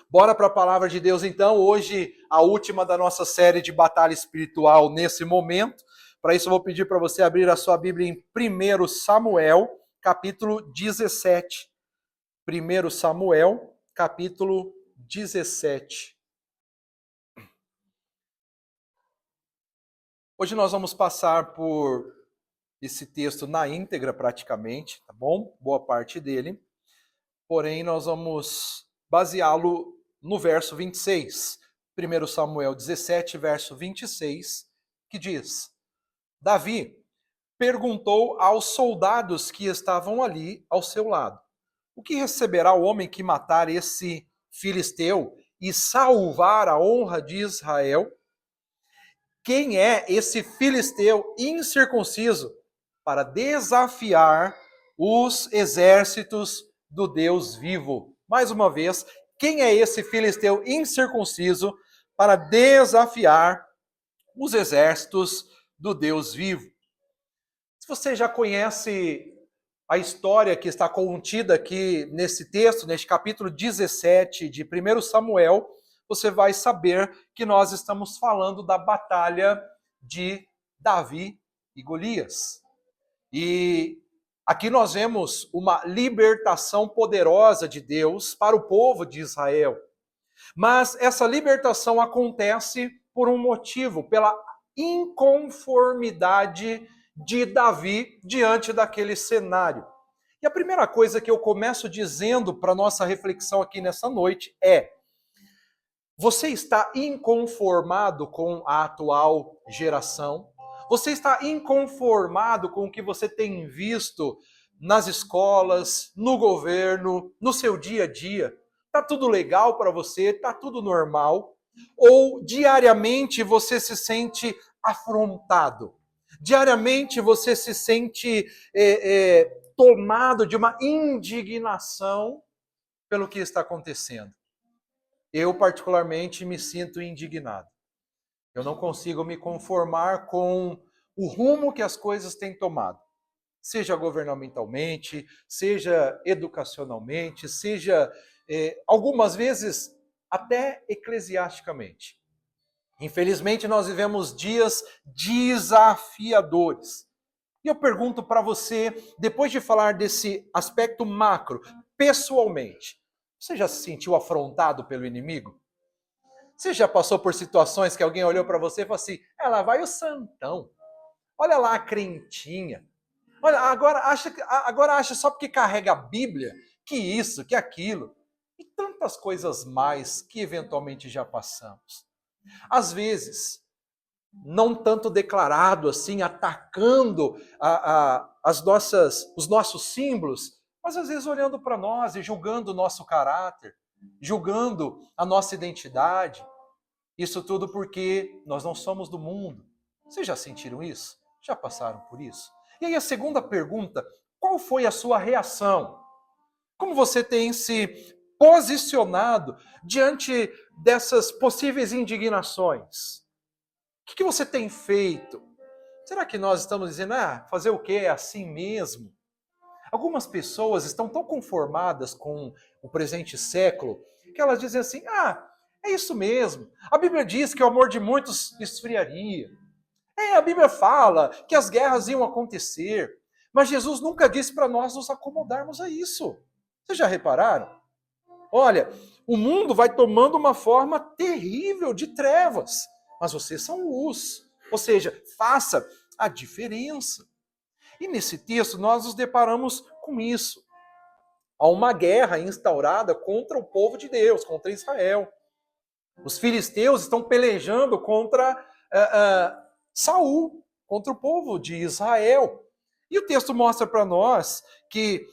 Bora para a palavra de Deus então. Hoje, a última da nossa série de batalha espiritual nesse momento. Para isso, eu vou pedir para você abrir a sua Bíblia em 1 Samuel, capítulo 17. 1 Samuel, capítulo 17. Hoje nós vamos passar por esse texto na íntegra praticamente, tá bom? Boa parte dele. Porém, nós vamos baseá-lo no verso 26. 1 Samuel 17, verso 26, que diz: Davi perguntou aos soldados que estavam ali ao seu lado: o que receberá o homem que matar esse filisteu e salvar a honra de Israel? Quem é esse filisteu incircunciso para desafiar os exércitos do Deus vivo? Mais uma vez, quem é esse filisteu incircunciso para desafiar os exércitos do Deus vivo? Se você já conhece a história que está contida aqui nesse texto, neste capítulo 17 de 1 Samuel, você vai saber que nós estamos falando da batalha de Davi e Golias. E aqui nós vemos uma libertação poderosa de Deus para o povo de Israel. Mas essa libertação acontece por um motivo, pela inconformidade de Davi diante daquele cenário. E a primeira coisa que eu começo dizendo para nossa reflexão aqui nessa noite é: você está inconformado com a atual geração? Você está inconformado com o que você tem visto nas escolas, no governo, no seu dia a dia? Tá tudo legal para você? Tá tudo normal? Ou diariamente você se sente afrontado? Diariamente você se sente tomado de uma indignação pelo que está acontecendo? Eu, particularmente, me sinto indignado. Eu não consigo me conformar com o rumo que as coisas têm tomado. Seja governamentalmente, seja educacionalmente, seja, algumas vezes, até eclesiasticamente. Infelizmente, nós vivemos dias desafiadores. E eu pergunto para você, depois de falar desse aspecto macro, pessoalmente, você já se sentiu afrontado pelo inimigo? Você já passou por situações que alguém olhou para você e falou assim: lá vai o santão, olha lá a crentinha, olha, agora acha só porque carrega a Bíblia que isso, que aquilo, e tantas coisas mais que eventualmente já passamos. Às vezes, não tanto declarado assim, atacando os nossos símbolos, mas às vezes olhando para nós e julgando o nosso caráter, julgando a nossa identidade. Isso tudo porque nós não somos do mundo. Vocês já sentiram isso? Já passaram por isso? E aí a segunda pergunta: qual foi a sua reação? Como você tem se posicionado diante dessas possíveis indignações? O que você tem feito? Será que nós estamos dizendo, fazer o quê? É assim mesmo? Algumas pessoas estão tão conformadas com o presente século que elas dizem assim, é isso mesmo. A Bíblia diz que o amor de muitos esfriaria. A Bíblia fala que as guerras iam acontecer. Mas Jesus nunca disse para nós nos acomodarmos a isso. Vocês já repararam? Olha, o mundo vai tomando uma forma terrível de trevas, mas vocês são luz. Ou seja, faça a diferença. E nesse texto nós nos deparamos com isso. Há uma guerra instaurada contra o povo de Deus, contra Israel. Os filisteus estão pelejando contra Saul, contra o povo de Israel. E o texto mostra para nós que,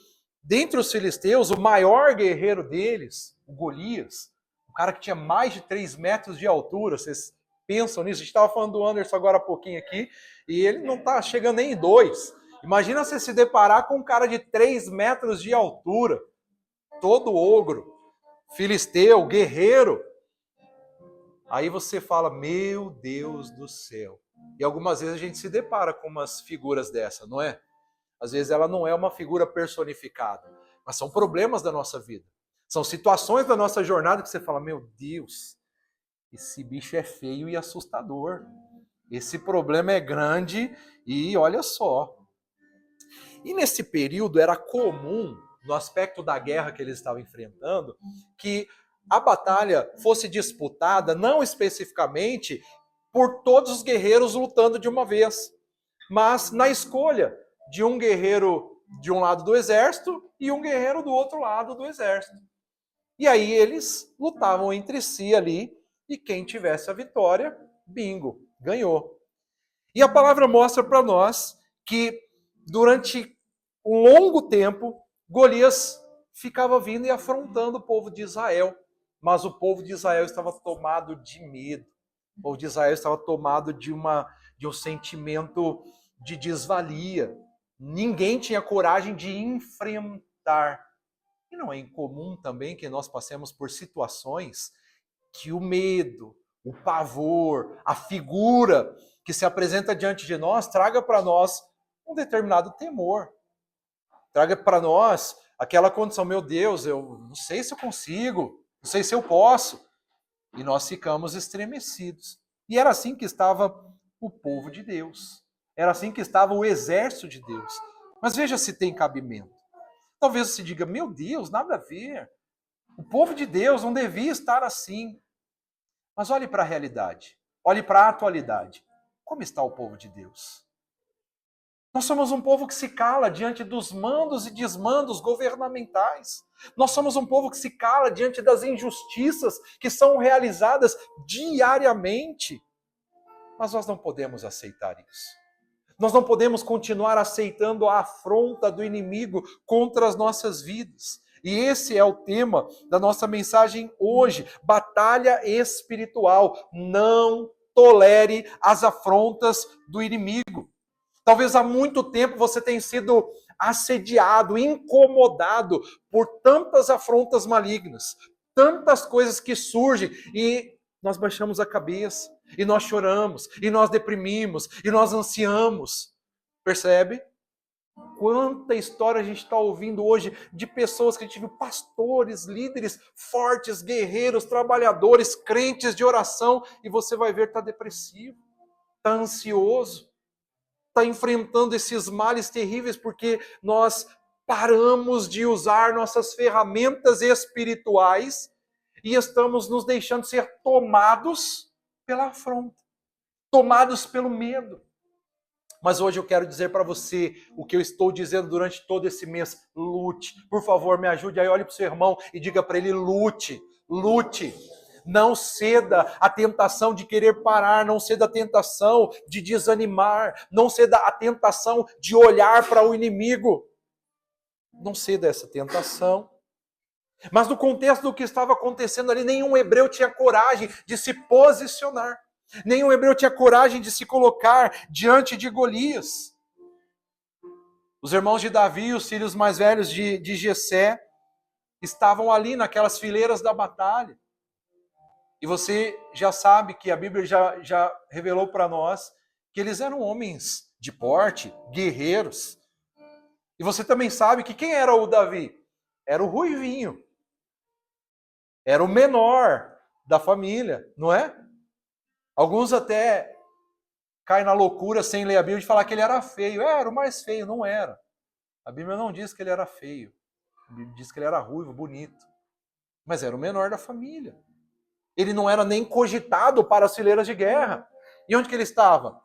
dentre os filisteus, o maior guerreiro deles, o Golias, um cara que tinha mais de 3 metros de altura, vocês pensam nisso? A gente estava falando do Anderson agora há pouquinho aqui, e ele não está chegando nem em 2. Imagina você se deparar com um cara de 3 metros de altura, todo ogro, filisteu, guerreiro. Aí você fala, meu Deus do céu. E algumas vezes a gente se depara com umas figuras dessa, não é? Às vezes ela não é uma figura personificada, mas são problemas da nossa vida. São situações da nossa jornada que você fala, meu Deus, esse bicho é feio e assustador. Esse problema é grande e olha só. E nesse período era comum, no aspecto da guerra que eles estavam enfrentando, que a batalha fosse disputada não especificamente por todos os guerreiros lutando de uma vez, mas na escolha de um guerreiro de um lado do exército e um guerreiro do outro lado do exército. E aí eles lutavam entre si ali, e quem tivesse a vitória, bingo, ganhou. E a palavra mostra para nós que durante um longo tempo, Golias ficava vindo e afrontando o povo de Israel. Mas o povo de Israel estava tomado de medo. O povo de Israel estava tomado de um sentimento de desvalia. Ninguém tinha coragem de enfrentar. E não é incomum também que nós passemos por situações que o medo, o pavor, a figura que se apresenta diante de nós, traga para nós um determinado temor. Traga para nós aquela condição, meu Deus, eu não sei se eu consigo, não sei se eu posso. E nós ficamos estremecidos. E era assim que estava o povo de Deus. Era assim que estava o exército de Deus. Mas veja se tem cabimento. Talvez você diga, meu Deus, nada a ver. O povo de Deus não devia estar assim. Mas olhe para a realidade. Olhe para a atualidade. Como está o povo de Deus? Nós somos um povo que se cala diante dos mandos e desmandos governamentais. Nós somos um povo que se cala diante das injustiças que são realizadas diariamente. Mas nós não podemos aceitar isso. Nós não podemos continuar aceitando a afronta do inimigo contra as nossas vidas. E esse é o tema da nossa mensagem hoje. Batalha espiritual. Não tolere as afrontas do inimigo. Talvez há muito tempo você tenha sido assediado, incomodado por tantas afrontas malignas, tantas coisas que surgem e nós baixamos a cabeça, e nós choramos, e nós deprimimos, e nós ansiamos. Percebe? Quanta história a gente está ouvindo hoje de pessoas que a gente viu, pastores, líderes fortes, guerreiros, trabalhadores, crentes de oração, e você vai ver que está depressivo, está ansioso, está enfrentando esses males terríveis porque nós paramos de usar nossas ferramentas espirituais e estamos nos deixando ser tomados pela afronta, tomados pelo medo. Mas hoje eu quero dizer para você o que eu estou dizendo durante todo esse mês. Lute. Por favor, me ajude aí, olhe para o seu irmão e diga para ele, lute, lute. Não ceda à tentação de querer parar, não ceda à tentação de desanimar, não ceda à tentação de olhar para o inimigo. Não ceda a essa tentação. Mas no contexto do que estava acontecendo ali, nenhum hebreu tinha coragem de se posicionar. Nenhum hebreu tinha coragem de se colocar diante de Golias. Os irmãos de Davi, os filhos mais velhos de Jessé, estavam ali naquelas fileiras da batalha. E você já sabe que a Bíblia já revelou para nós que eles eram homens de porte, guerreiros. E você também sabe que quem era o Davi? Era o ruivinho. Era o menor da família, não é? Alguns até caem na loucura sem ler a Bíblia de falar que ele era feio. Era o mais feio, não era. A Bíblia não diz que ele era feio. A Bíblia diz que ele era ruivo, bonito. Mas era o menor da família. Ele não era nem cogitado para as fileiras de guerra. E onde que ele estava?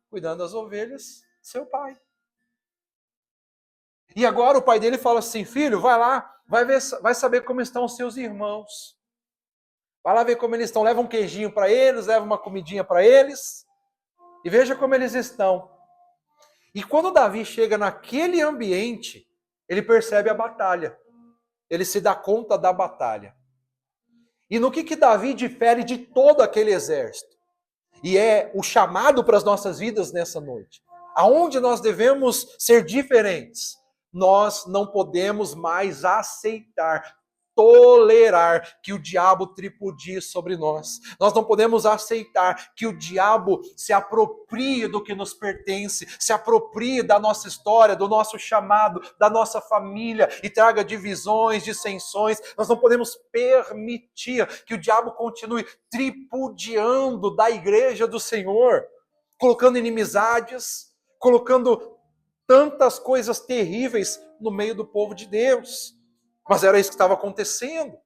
Cuidando das ovelhas de seu pai. E agora o pai dele fala assim, filho, vai lá, vai saber como estão os seus irmãos. Vai lá ver como eles estão. Leva um queijinho para eles, leva uma comidinha para eles. E veja como eles estão. E quando Davi chega naquele ambiente, ele percebe a batalha. Ele se dá conta da batalha. E no que Davi difere de todo aquele exército? E é o chamado para as nossas vidas nessa noite. Aonde nós devemos ser diferentes? Nós não podemos mais aceitar tolerar que o diabo tripudie sobre nós. Nós não podemos aceitar que o diabo se aproprie do que nos pertence, se aproprie da nossa história, do nosso chamado, da nossa família e traga divisões, dissensões. Nós não podemos permitir que o diabo continue tripudiando da igreja do Senhor, colocando inimizades, colocando tantas coisas terríveis no meio do povo de Deus. Mas era isso que estava acontecendo.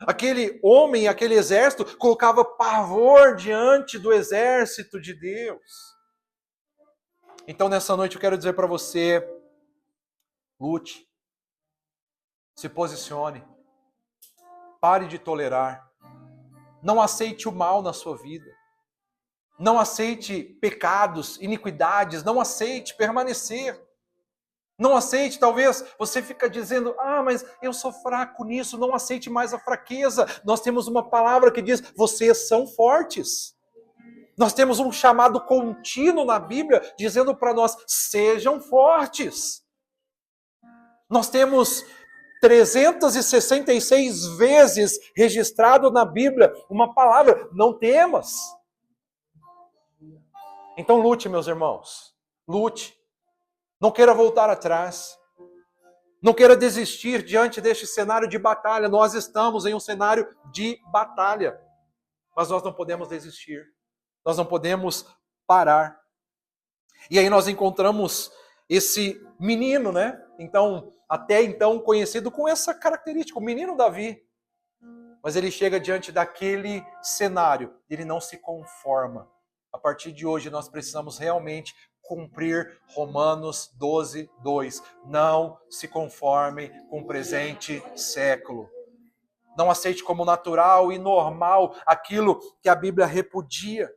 Aquele homem, aquele exército, colocava pavor diante do exército de Deus. Então, nessa noite, eu quero dizer para você: lute, se posicione, pare de tolerar, não aceite o mal na sua vida, não aceite pecados, iniquidades, não aceite permanecer. Não aceite, talvez você fica dizendo, mas eu sou fraco nisso, não aceite mais a fraqueza. Nós temos uma palavra que diz, vocês são fortes. Nós temos um chamado contínuo na Bíblia, dizendo para nós, sejam fortes. Nós temos 366 vezes registrado na Bíblia uma palavra, não temas. Então lute, meus irmãos, lute. Não queira voltar atrás. Não queira desistir diante deste cenário de batalha. Nós estamos em um cenário de batalha. Mas nós não podemos desistir. Nós não podemos parar. E aí nós encontramos esse menino, né? Então, até então conhecido com essa característica, o menino Davi. Mas ele chega diante daquele cenário, ele não se conforma. A partir de hoje nós precisamos realmente cumprir Romanos 12, 2. Não se conforme com o presente século. Não aceite como natural e normal aquilo que a Bíblia repudia.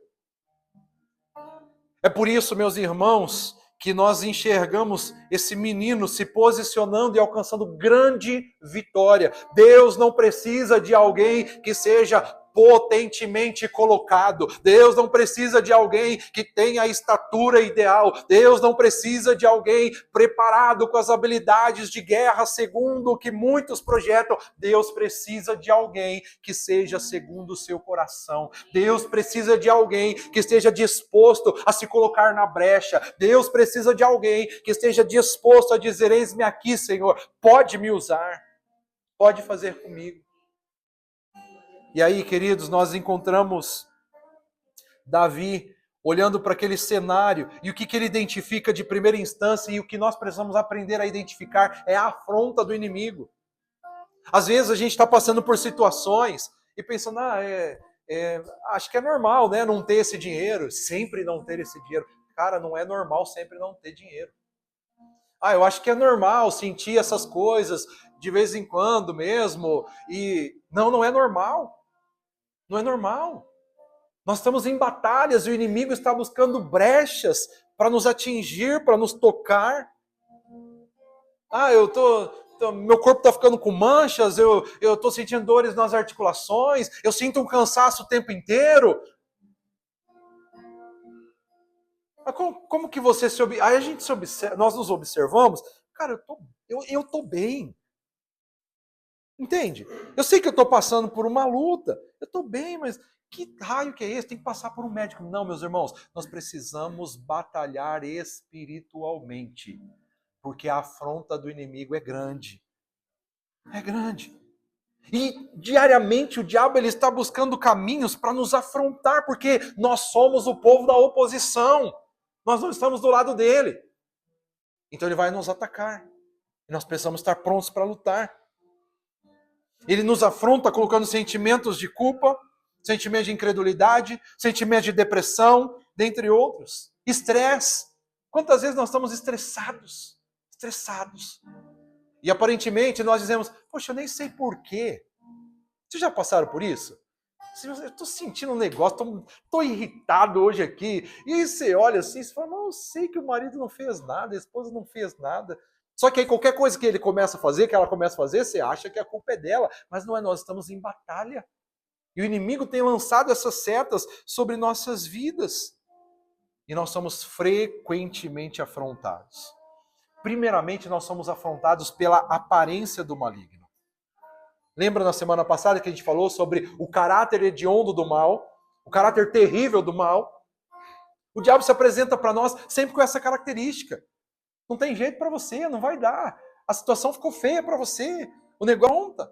É por isso, meus irmãos, que nós enxergamos esse menino se posicionando e alcançando grande vitória. Deus não precisa de alguém que seja potentemente colocado. Deus não precisa de alguém que tenha a estatura ideal. Deus não precisa de alguém preparado com as habilidades de guerra segundo o que muitos projetam. Deus precisa de alguém que seja segundo o seu coração. Deus precisa de alguém que esteja disposto a se colocar na brecha. Deus precisa de alguém que esteja disposto a dizer, eis-me aqui, Senhor, pode me usar, pode fazer comigo. E aí, queridos, nós encontramos Davi olhando para aquele cenário e o que ele identifica de primeira instância e o que nós precisamos aprender a identificar é a afronta do inimigo. Às vezes a gente está passando por situações e pensando, acho que é normal, né, não ter esse dinheiro, sempre não ter esse dinheiro. Cara, não é normal sempre não ter dinheiro. Eu acho que é normal sentir essas coisas de vez em quando mesmo. E não é normal. Não é normal. Nós estamos em batalhas e o inimigo está buscando brechas para nos atingir, para nos tocar. Meu corpo está ficando com manchas, eu estou sentindo dores nas articulações, eu sinto um cansaço o tempo inteiro. Como que você se observa? Aí a gente se observa, nós nos observamos, cara, eu tô bem. Entende? Eu sei que eu estou passando por uma luta, eu estou bem, mas que raio que é esse? Tem que passar por um médico. Não, meus irmãos, nós precisamos batalhar espiritualmente, porque a afronta do inimigo é grande. É grande. E diariamente o diabo ele está buscando caminhos para nos afrontar, porque nós somos o povo da oposição. Nós não estamos do lado dele. Então ele vai nos atacar. E nós precisamos estar prontos para lutar. Ele nos afronta colocando sentimentos de culpa, sentimentos de incredulidade, sentimentos de depressão, dentre outros. Estresse. Quantas vezes nós estamos estressados? E aparentemente nós dizemos, poxa, eu nem sei porquê. Vocês já passaram por isso? Eu estou sentindo um negócio, estou irritado hoje aqui. E aí você olha assim, você fala, não, eu sei que o marido não fez nada, a esposa não fez nada. Só que aí qualquer coisa que ele começa a fazer, que ela começa a fazer, você acha que a culpa é dela. Mas não é, nós estamos em batalha. E o inimigo tem lançado essas setas sobre nossas vidas. E nós somos frequentemente afrontados. Primeiramente, nós somos afrontados pela aparência do maligno. Lembra na semana passada que a gente falou sobre o caráter hediondo do mal, o caráter terrível do mal? O diabo se apresenta para nós sempre com essa característica. Não tem jeito para você, não vai dar. A situação ficou feia para você. O negócio conta.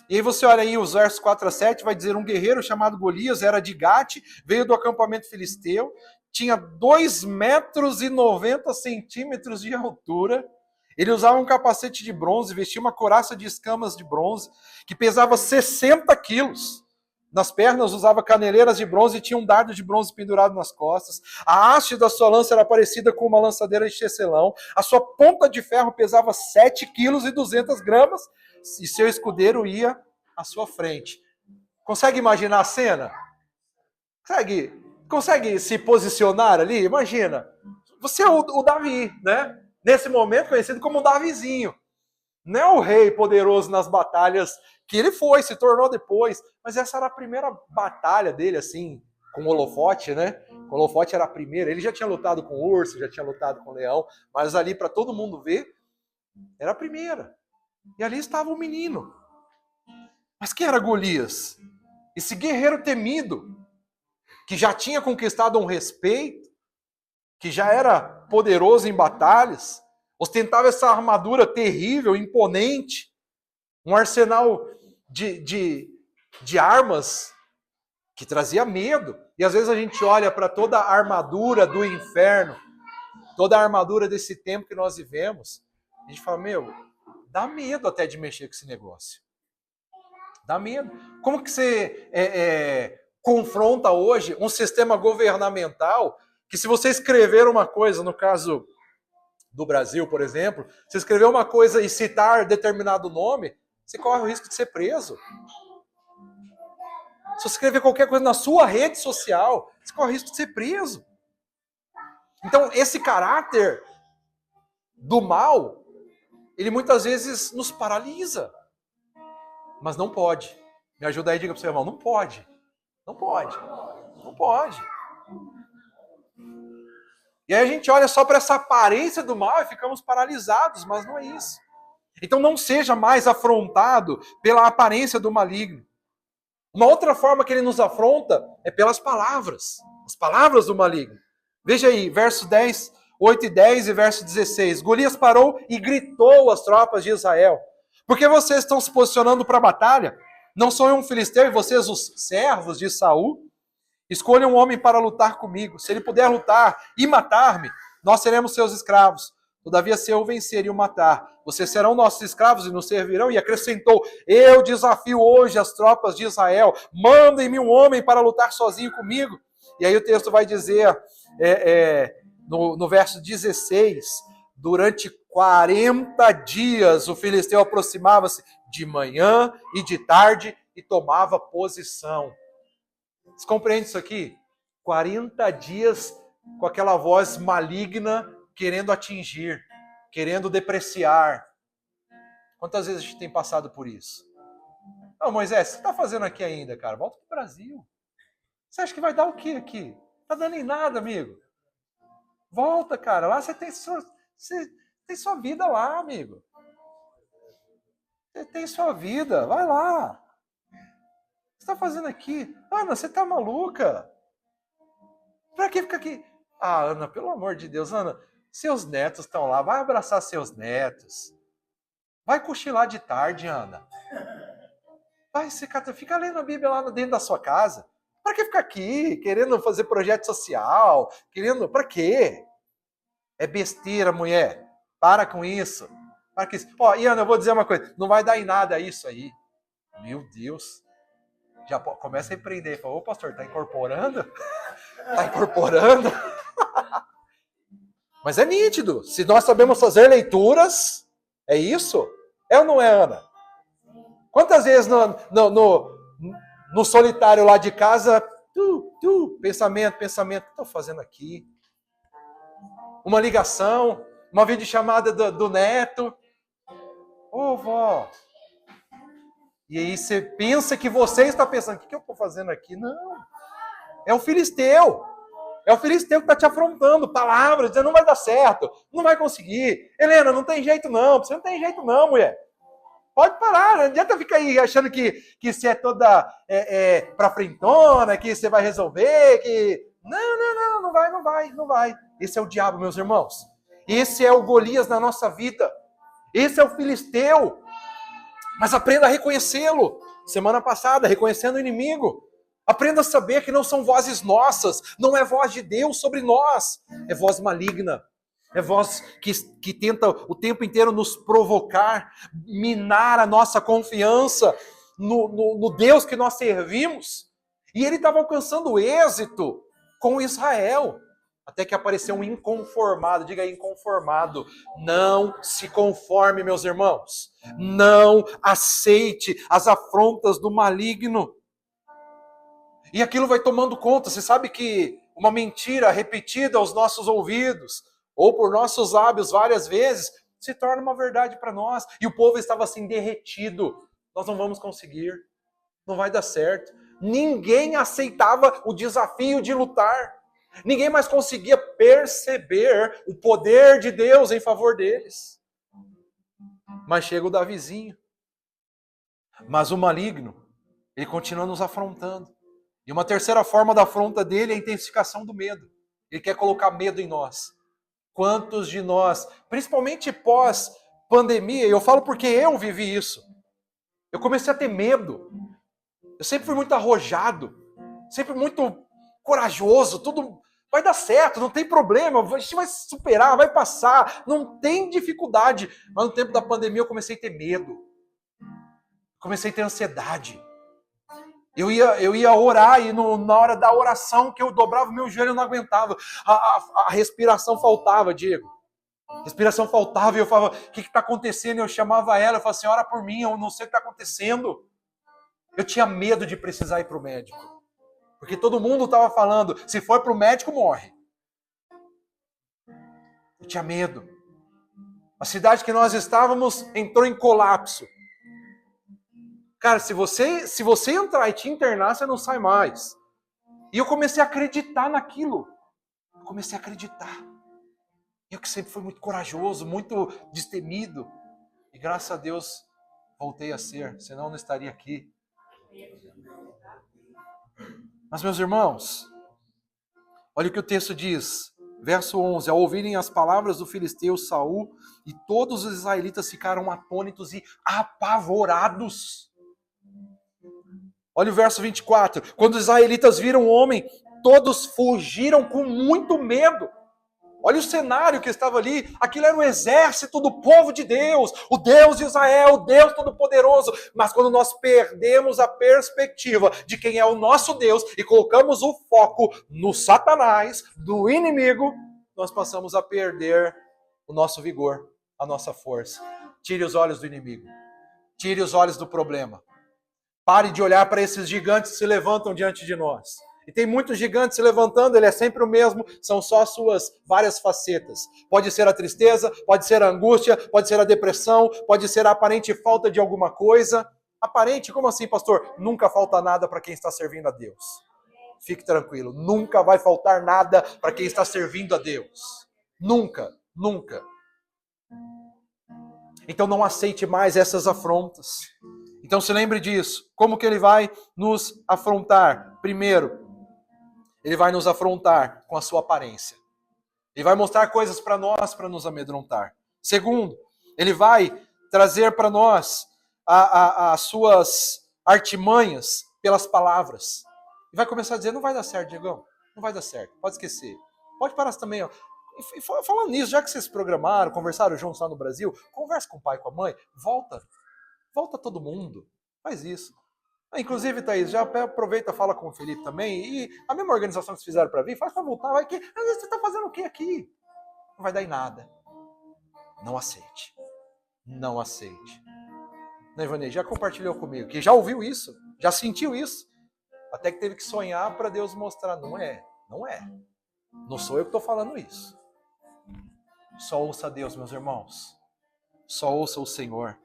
E aí você olha aí os versos 4 a 7, vai dizer, um guerreiro chamado Golias, era de Gate, veio do acampamento filisteu, tinha 2,90 metros de altura. Ele usava um capacete de bronze, vestia uma couraça de escamas de bronze, que pesava 60 quilos. Nas pernas usava caneleiras de bronze e tinha um dardo de bronze pendurado nas costas. A haste da sua lança era parecida com uma lançadeira de tecelão. A sua ponta de ferro pesava 7,2 kg e seu escudeiro ia à sua frente. Consegue imaginar a cena? Consegue se posicionar ali? Imagina. Você é o Davi, né? Nesse momento conhecido como o Davizinho. Não é o rei poderoso nas batalhas que ele foi, se tornou depois, mas essa era a primeira batalha dele, assim, com o holofote, né? O holofote era a primeira. Ele já tinha lutado com o urso, já tinha lutado com o leão, mas ali, para todo mundo ver, era a primeira. E ali estava o menino. Mas quem era Golias? Esse guerreiro temido, que já tinha conquistado um respeito, que já era poderoso em batalhas, ostentava essa armadura terrível, imponente, um arsenal de armas que trazia medo. E às vezes a gente olha para toda a armadura do inferno, toda a armadura desse tempo que nós vivemos, a gente fala, meu, dá medo até de mexer com esse negócio. Dá medo. Como que você confronta hoje um sistema governamental que, se você escrever uma coisa, no caso do Brasil, por exemplo, se escrever uma coisa e citar determinado nome, você corre o risco de ser preso. Se você escrever qualquer coisa na sua rede social, você corre o risco de ser preso. Então, esse caráter do mal, ele muitas vezes nos paralisa. Mas não pode. Me ajuda aí, diga para o seu irmão, não pode. Não pode. Não pode. E aí a gente olha só para essa aparência do mal e ficamos paralisados, mas não é isso. Então não seja mais afrontado pela aparência do maligno. Uma outra forma que ele nos afronta é pelas palavras. As palavras do maligno. Veja aí, verso 10, 8 e 10 e verso 16. Golias parou e gritou às tropas de Israel. Por que vocês estão se posicionando para a batalha? Não sou eu um filisteu e vocês os servos de Saul? Escolha um homem para lutar comigo. Se ele puder lutar e matar-me, nós seremos seus escravos. Todavia, se eu vencer e o matar, vocês serão nossos escravos e nos servirão. E acrescentou, eu desafio hoje as tropas de Israel. Mandem-me um homem para lutar sozinho comigo. E aí o texto vai dizer, no verso 16, durante 40 dias o filisteu aproximava-se de manhã e de tarde e tomava posição. Você compreende isso aqui? 40 dias com aquela voz maligna querendo atingir, querendo depreciar. Quantas vezes a gente tem passado por isso? Não, Moisés, o que você está fazendo aqui ainda, cara? Volta para o Brasil. Você acha que vai dar o quê aqui? Não está dando em nada, amigo. Volta, cara. Lá você tem sua vida lá, amigo. Você tem sua vida. Vai lá. O que você está fazendo aqui? Ana, você está maluca? Para que ficar aqui? Ah, Ana, pelo amor de Deus, Ana, seus netos estão lá. Vai abraçar seus netos. Vai cochilar de tarde, Ana. Vai, fica lendo a Bíblia lá dentro da sua casa. Para que ficar aqui, querendo fazer projeto social? Para quê? É besteira, mulher. Para com isso. Para com isso. Ó, e Ana, eu vou dizer uma coisa. Não vai dar em nada isso aí. Meu Deus. Já começa a repreender. Fala, ô pastor, tá incorporando? Tá incorporando? Mas é nítido. Se nós sabemos fazer leituras, é isso? É ou não é, Ana? Quantas vezes no solitário lá de casa, pensamento, o que estou fazendo aqui? Uma ligação, uma videochamada do neto. Ô, vó. E aí você pensa que você está pensando, o que eu estou fazendo aqui? Não. É o filisteu. É o filisteu que está te afrontando. Palavras, dizendo, não vai dar certo, não vai conseguir. Helena, não tem jeito não. Você não tem jeito não, mulher. Pode parar, não adianta ficar aí achando que você é toda pra frentona, que você vai resolver, que... Não vai. Esse é o diabo, meus irmãos. Esse é o Golias na nossa vida. Esse é o filisteu. Mas aprenda a reconhecê-lo. Semana passada, reconhecendo o inimigo. Aprenda a saber que não são vozes nossas, não é voz de Deus sobre nós, é voz maligna. É voz que tenta o tempo inteiro nos provocar, minar a nossa confiança no Deus que nós servimos. E ele estava alcançando êxito com Israel. Até que apareceu um inconformado. Diga aí, inconformado. Não se conforme, meus irmãos. Não aceite as afrontas do maligno. E aquilo vai tomando conta. Você sabe que uma mentira repetida aos nossos ouvidos, ou por nossos lábios várias vezes, se torna uma verdade para nós. E o povo estava assim, derretido. Nós não vamos conseguir. Não vai dar certo. Ninguém aceitava o desafio de lutar. Ninguém mais conseguia perceber o poder de Deus em favor deles. Mas chega o Davizinho. Mas o maligno, ele continua nos afrontando. E uma terceira forma da afronta dele é a intensificação do medo. Ele quer colocar medo em nós. Quantos de nós, principalmente pós-pandemia, eu falo porque eu vivi isso. Eu comecei a ter medo. Eu sempre fui muito arrojado. Sempre muito corajoso. Tudo vai dar certo, não tem problema. A gente vai superar, vai passar. Não tem dificuldade. Mas no tempo da pandemia eu comecei a ter medo. Comecei a ter ansiedade. Eu ia orar e na hora da oração que eu dobrava o meu joelho eu não aguentava. A respiração faltava, Diego. A respiração faltava e eu falava, o que está acontecendo? E eu chamava ela, eu falava assim, ora por mim, eu não sei o que está acontecendo. Eu tinha medo de precisar ir para o médico. Porque todo mundo estava falando, se for para o médico, morre. Eu tinha medo. A cidade que nós estávamos entrou em colapso. Cara, se você entrar e te internar, você não sai mais. E eu comecei a acreditar naquilo. Eu comecei a acreditar. Eu que sempre fui muito corajoso, muito destemido. E graças a Deus voltei a ser, senão eu não estaria aqui. Mas meus irmãos, olha o que o texto diz. Verso 11. Ao ouvirem as palavras do filisteu Saul, e todos os israelitas ficaram atônitos e apavorados. Olha o verso 24. Quando os israelitas viram o homem, todos fugiram com muito medo. Olha o cenário que estava ali. Aquilo era o exército do povo de Deus. O Deus de Israel, o Deus Todo-Poderoso. Mas quando nós perdemos a perspectiva de quem é o nosso Deus e colocamos o foco no Satanás, do inimigo, nós passamos a perder o nosso vigor, a nossa força. Tire os olhos do inimigo. Tire os olhos do problema. Pare de olhar para esses gigantes que se levantam diante de nós. E tem muitos gigantes se levantando, ele é sempre o mesmo, são só suas várias facetas. Pode ser a tristeza, pode ser a angústia, pode ser a depressão, pode ser a aparente falta de alguma coisa. Aparente? Como assim, pastor? Nunca falta nada para quem está servindo a Deus. Fique tranquilo, nunca vai faltar nada para quem está servindo a Deus. Nunca, nunca. Então não aceite mais essas afrontas. Então se lembre disso. Como que ele vai nos afrontar? Primeiro, ele vai nos afrontar com a sua aparência. Ele vai mostrar coisas para nós para nos amedrontar. Segundo, ele vai trazer para nós as suas artimanhas pelas palavras. E vai começar a dizer, não vai dar certo, Diegão. Não vai dar certo, pode esquecer. Pode parar também, ó. E falando nisso, já que vocês programaram, conversaram juntos lá no Brasil, converse com o pai e com a mãe, volta todo mundo, faz isso. Inclusive, Thaís, já aproveita e fala com o Felipe também, e a mesma organização que vocês fizeram para vir, faz para voltar, vai que, às vezes você está fazendo o que aqui? Não vai dar em nada. Não aceite. Não aceite. Né, Ivanei, já compartilhou comigo, que já ouviu isso, já sentiu isso, até que teve que sonhar para Deus mostrar, não é. Não sou eu que estou falando isso. Só ouça a Deus, meus irmãos. Só ouça o Senhor.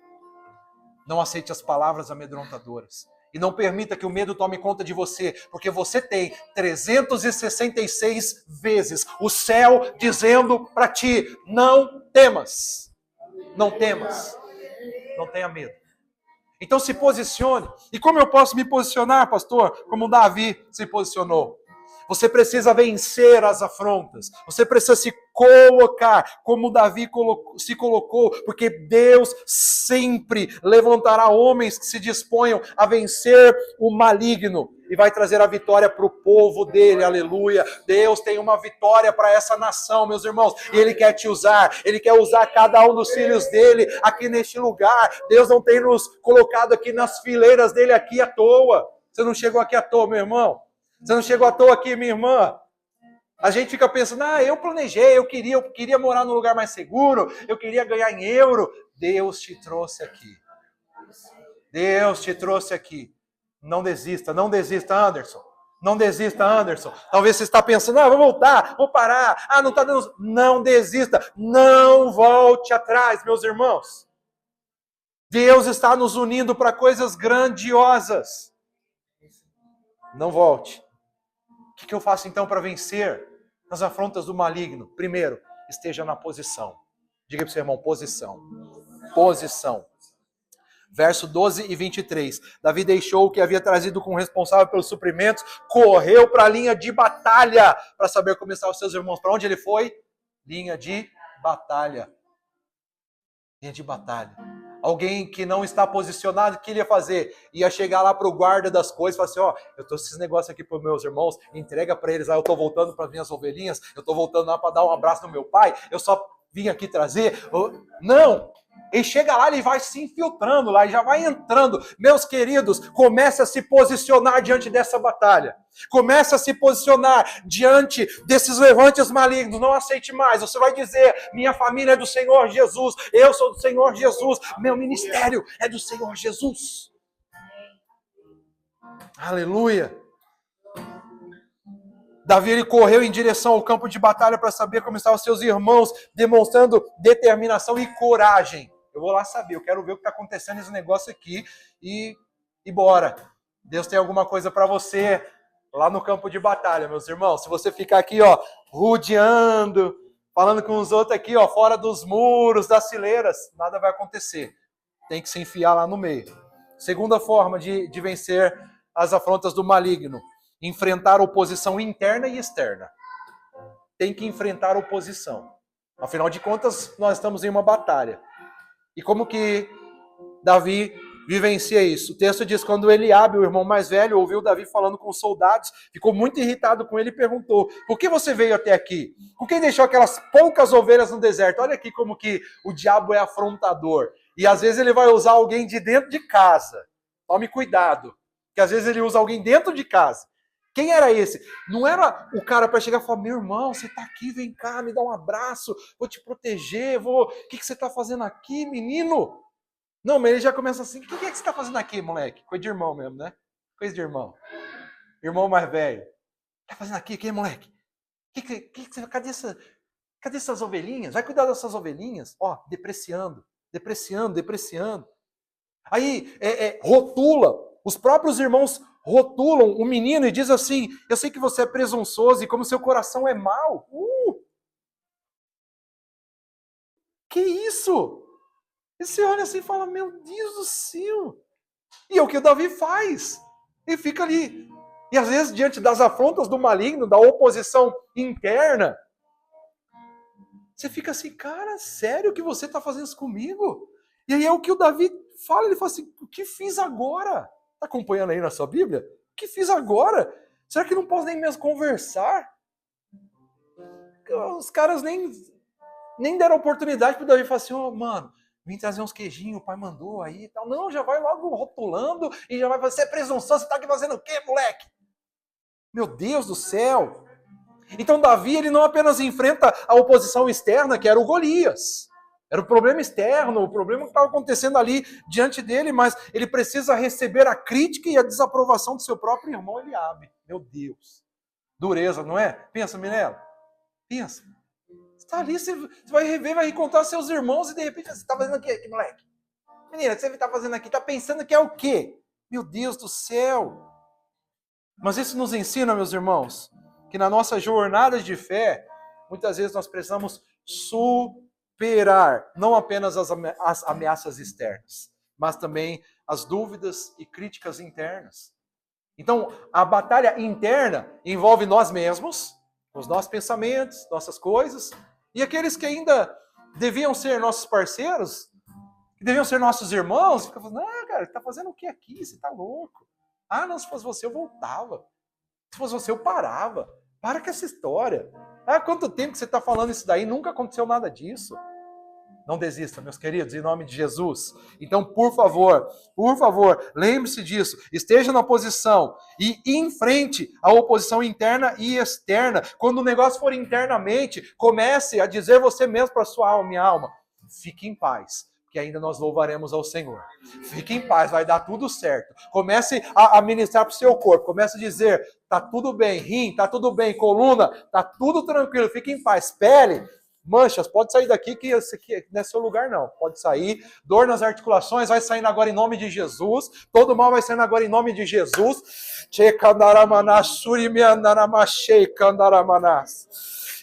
Não aceite as palavras amedrontadoras. E não permita que o medo tome conta de você, porque você tem 366 vezes o céu dizendo para ti, não temas. Não temas. Não tenha medo. Então se posicione. E como eu posso me posicionar, pastor? Como Davi se posicionou. Você precisa vencer as afrontas. Você precisa se colocar como Davi se colocou, porque Deus sempre levantará homens que se disponham a vencer o maligno e vai trazer a vitória para o povo dele, aleluia. Deus tem uma vitória para essa nação, meus irmãos, e Ele quer te usar, Ele quer usar cada um dos filhos dele aqui neste lugar. Deus não tem nos colocado aqui nas fileiras dele aqui à toa. Você não chegou aqui à toa, meu irmão. Você não chegou à toa aqui, minha irmã. A gente fica pensando, eu planejei, eu queria morar num lugar mais seguro, eu queria ganhar em euro. Deus te trouxe aqui. Deus te trouxe aqui. Não desista, Anderson. Não desista, Anderson. Talvez você está pensando, vou voltar, vou parar. Não está dando. Não desista. Não volte atrás, meus irmãos. Deus está nos unindo para coisas grandiosas. Não volte. O que eu faço então para vencer as afrontas do maligno? Primeiro, esteja na posição. Diga para o seu irmão, posição. Posição. Verso 12 e 23. Davi deixou o que havia trazido como responsável pelos suprimentos, correu para a linha de batalha para saber como estavam os seus irmãos. Para onde ele foi? Linha de batalha. Linha de batalha. Alguém que não está posicionado, o que ele ia fazer? Ia chegar lá para o guarda das coisas e falar assim, eu estou esses negócios aqui para os meus irmãos, entrega para eles, eu estou voltando para as minhas ovelhinhas, eu estou voltando lá para dar um abraço no meu pai, eu só vim aqui trazer. Não! Ele chega lá, ele vai se infiltrando lá, ele já vai entrando. Meus queridos, comece a se posicionar diante dessa batalha. Comece a se posicionar diante desses levantes malignos. Não aceite mais. Você vai dizer, minha família é do Senhor Jesus, eu sou do Senhor Jesus, meu ministério é do Senhor Jesus. Aleluia. Davi ele correu em direção ao campo de batalha para saber como estavam seus irmãos, demonstrando determinação e coragem. Eu vou lá saber, eu quero ver o que está acontecendo nesse negócio aqui e bora. Deus tem alguma coisa para você lá no campo de batalha, meus irmãos. Se você ficar aqui, rodeando, falando com os outros aqui, fora dos muros, das fileiras, nada vai acontecer. Tem que se enfiar lá no meio. Segunda forma de vencer as afrontas do maligno: enfrentar oposição interna e externa. Tem que enfrentar oposição. Afinal de contas, nós estamos em uma batalha. E como que Davi vivencia isso? O texto diz, quando Eliabe, o irmão mais velho, ouviu Davi falando com os soldados, ficou muito irritado com ele e perguntou, por que você veio até aqui? Por que deixou aquelas poucas ovelhas no deserto? Olha aqui como que o diabo é afrontador. E às vezes ele vai usar alguém de dentro de casa. Tome cuidado, que às vezes ele usa alguém dentro de casa. Quem era esse? Não era o cara para chegar e falar, meu irmão, você está aqui, vem cá, me dá um abraço, vou te proteger, o que você está fazendo aqui, menino? Não, mas ele já começa assim, o que você está fazendo aqui, moleque? Coisa de irmão mesmo, né? Coisa de irmão. Irmão mais velho. O que está fazendo aqui, que moleque? Cadê essas ovelhinhas? Vai cuidar dessas ovelhinhas? Depreciando. Aí, rotula. Os próprios irmãos rotulam o menino e diz assim, eu sei que você é presunçoso e como seu coração é mau. Que isso? E você olha assim e fala, meu Deus do céu. E é o que o Davi faz. E fica ali. E às vezes, diante das afrontas do maligno, da oposição interna, você fica assim, cara, sério que você está fazendo isso comigo? E aí é o que o Davi fala, ele fala assim, o que fiz agora? Está acompanhando aí na sua Bíblia? O que fiz agora? Será que não posso nem mesmo conversar? Os caras nem deram oportunidade para o Davi falar assim, mano, vim trazer uns queijinhos, o pai mandou aí e tal. Não, já vai logo rotulando e já vai fazer, você é presunção, você está aqui fazendo o quê, moleque? Meu Deus do céu! Então Davi, ele não apenas enfrenta a oposição externa, que era o Golias. Era o problema externo, o problema que estava acontecendo ali diante dele, mas ele precisa receber a crítica e a desaprovação do seu próprio irmão Eliabe. Meu Deus. Dureza, não é? Pensa, Mirella. Pensa. Você está ali, você vai rever, vai encontrar seus irmãos e de repente você está fazendo o quê, moleque? Menina, o que você está fazendo aqui? Está pensando que é o quê? Meu Deus do céu. Mas isso nos ensina, meus irmãos, que na nossa jornada de fé, muitas vezes nós precisamos superar não apenas as ameaças externas, mas também as dúvidas e críticas internas. Então, a batalha interna envolve nós mesmos, os nossos pensamentos, nossas coisas, e aqueles que ainda deviam ser nossos parceiros, que deviam ser nossos irmãos, ficam falando, cara, tá fazendo o que aqui? Você tá louco. Não, se fosse você eu voltava. Se fosse você eu parava. Para com essa história. Há quanto tempo que você está falando isso daí? Nunca aconteceu nada disso. Não desista, meus queridos, em nome de Jesus. Então, por favor, lembre-se disso. Esteja na posição e enfrente a oposição interna e externa. Quando o negócio for internamente, comece a dizer você mesmo para a sua alma, minha alma, fique em paz, que ainda nós louvaremos ao Senhor. Fique em paz, vai dar tudo certo. Comece a ministrar para o seu corpo. Comece a dizer, tá tudo bem, rim, tá tudo bem, coluna, tá tudo tranquilo, fique em paz. Pele, manchas, pode sair daqui, que esse aqui não é seu lugar não. Pode sair. Dor nas articulações, vai saindo agora em nome de Jesus. Todo mal vai saindo agora em nome de Jesus.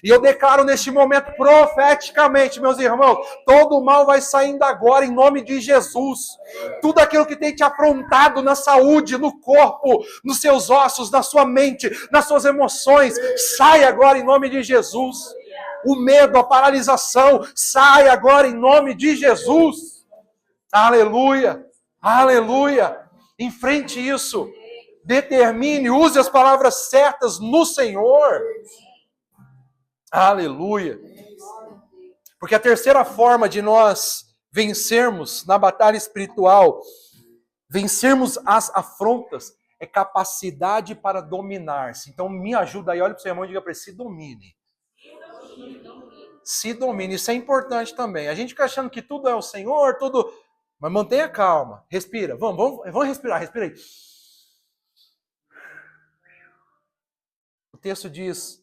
E eu declaro neste momento profeticamente, meus irmãos, todo o mal vai saindo agora em nome de Jesus. Tudo aquilo que tem te afrontado na saúde, no corpo, nos seus ossos, na sua mente, nas suas emoções, sai agora em nome de Jesus. O medo, a paralisação, sai agora em nome de Jesus. Aleluia, aleluia. Enfrente isso. Determine, use as palavras certas no Senhor. Aleluia. Porque a terceira forma de nós vencermos na batalha espiritual, vencermos as afrontas, é capacidade para dominar-se. Então me ajuda aí, olha para o seu irmão e diga para ele, se domine. Se domine, isso é importante também. A gente fica achando que tudo é o Senhor, tudo... Mas mantenha calma, respira. Vamos respirar, respira aí. O texto diz,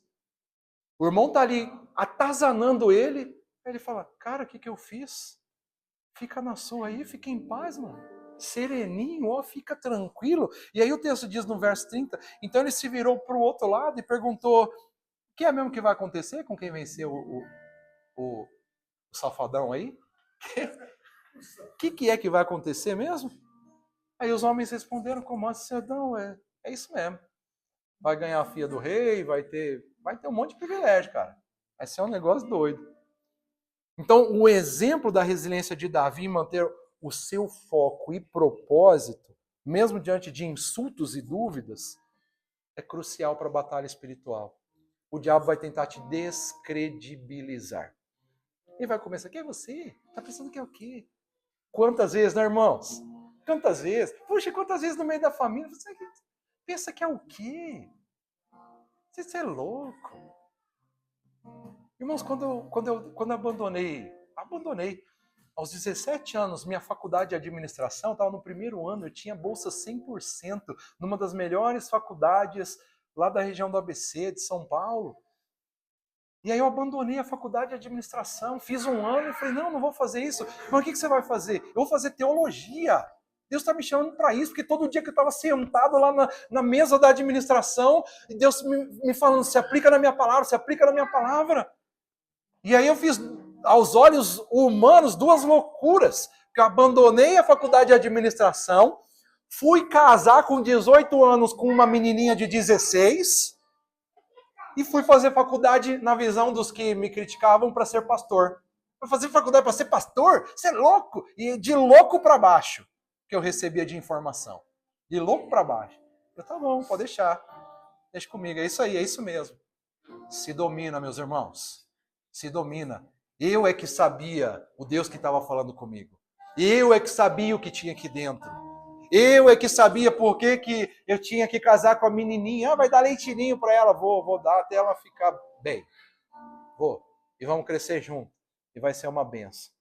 o irmão está ali atazanando ele, aí ele fala, cara, o que eu fiz? Fica na sua aí, fica em paz, mano. Sereninho, ó, fica tranquilo. E aí o texto diz no verso 30, então ele se virou para o outro lado e perguntou, o que é mesmo que vai acontecer com quem venceu o safadão aí? O que é que vai acontecer mesmo? Aí os homens responderam, como assim, não, é isso mesmo. Vai ganhar a filha do rei, vai ter um monte de privilégio, cara. Vai ser um negócio doido. Então, o exemplo da resiliência de Davi em manter o seu foco e propósito, mesmo diante de insultos e dúvidas, é crucial para a batalha espiritual. O diabo vai tentar te descredibilizar. Ele vai começar, quem é você? Tá pensando que é o quê? Quantas vezes, né, irmãos? Quantas vezes? Puxa, quantas vezes no meio da família você pensa que é o quê? Você é louco. Irmãos, quando eu abandonei aos 17 anos, minha faculdade de administração, estava no primeiro ano, eu tinha bolsa 100%, numa das melhores faculdades lá da região do ABC, de São Paulo. E aí eu abandonei a faculdade de administração, fiz um ano e falei, não vou fazer isso. Mas o que você vai fazer? Eu vou fazer teologia. Deus está me chamando para isso, porque todo dia que eu estava sentado lá na mesa da administração, e Deus me falando, se aplica na minha palavra, se aplica na minha palavra. E aí eu fiz, aos olhos humanos, duas loucuras. Que eu abandonei a faculdade de administração, fui casar com 18 anos com uma menininha de 16 e fui fazer faculdade na visão dos que me criticavam para ser pastor. Vai fazer faculdade para ser pastor? Você é louco! E de louco para baixo que eu recebia de informação. De louco para baixo. Eu, tá bom, pode deixar. Deixa comigo, é isso aí, é isso mesmo. Se domina, meus irmãos. Se domina. Eu é que sabia o Deus que estava falando comigo. Eu é que sabia o que tinha aqui dentro. Eu é que sabia por que eu tinha que casar com a menininha. Vai dar leitinho para ela. Vou dar até ela ficar bem. Vou. E vamos crescer junto. E vai ser uma benção.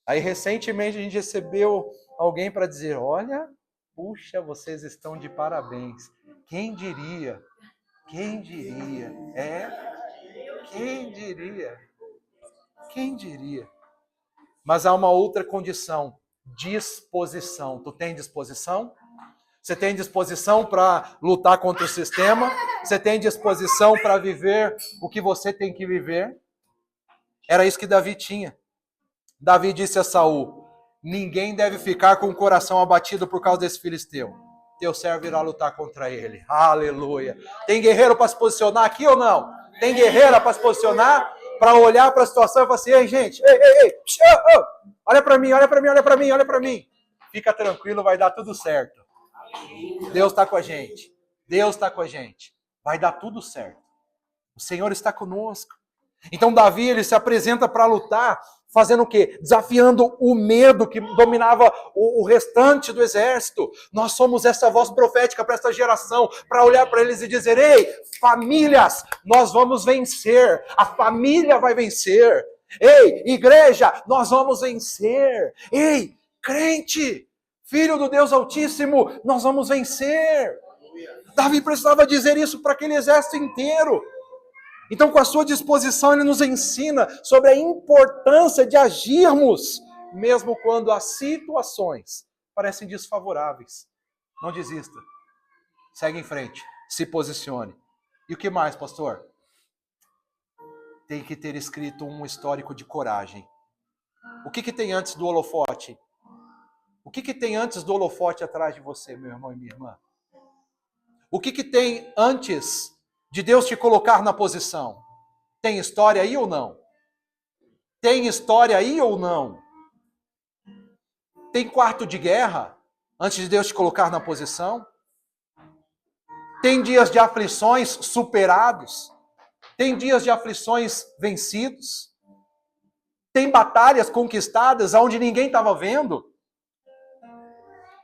Aí, recentemente, a gente recebeu alguém para dizer, olha, puxa, vocês estão de parabéns. Quem diria? Quem diria? Quem diria? Quem diria? Mas há uma outra condição. Disposição. Tu tem disposição? Você tem disposição para lutar contra o sistema? Você tem disposição para viver o que você tem que viver? Era isso que Davi tinha. Davi disse a Saul, ninguém deve ficar com o coração abatido por causa desse filisteu. Teu servo irá lutar contra ele. Aleluia. Tem guerreiro para se posicionar aqui ou não? Tem guerreira para se posicionar? Para olhar para a situação e falar assim, ei, gente, ei, olha para mim, olha para mim, olha para mim, olha para mim. Fica tranquilo, vai dar tudo certo. Deus está com a gente. Deus está com a gente. Vai dar tudo certo. O Senhor está conosco. Então Davi, ele se apresenta para lutar, fazendo o quê? Desafiando o medo que dominava o restante do exército. Nós somos essa voz profética para essa geração, para olhar para eles e dizer, ei, famílias, nós vamos vencer. A família vai vencer. Ei, igreja, nós vamos vencer. Ei, crente, filho do Deus Altíssimo, nós vamos vencer. Davi precisava dizer isso para aquele exército inteiro. Então, com a sua disposição, ele nos ensina sobre a importância de agirmos, mesmo quando as situações parecem desfavoráveis. Não desista. Segue em frente. Se posicione. E o que mais, pastor? Tem que ter escrito um histórico de coragem. O que tem antes do holofote? O que tem antes do holofote atrás de você, meu irmão e minha irmã? O que tem antes de Deus te colocar na posição? Tem história aí ou não? Tem história aí ou não? Tem quarto de guerra antes de Deus te colocar na posição? Tem dias de aflições superados? Tem dias de aflições vencidos? Tem batalhas conquistadas onde ninguém estava vendo?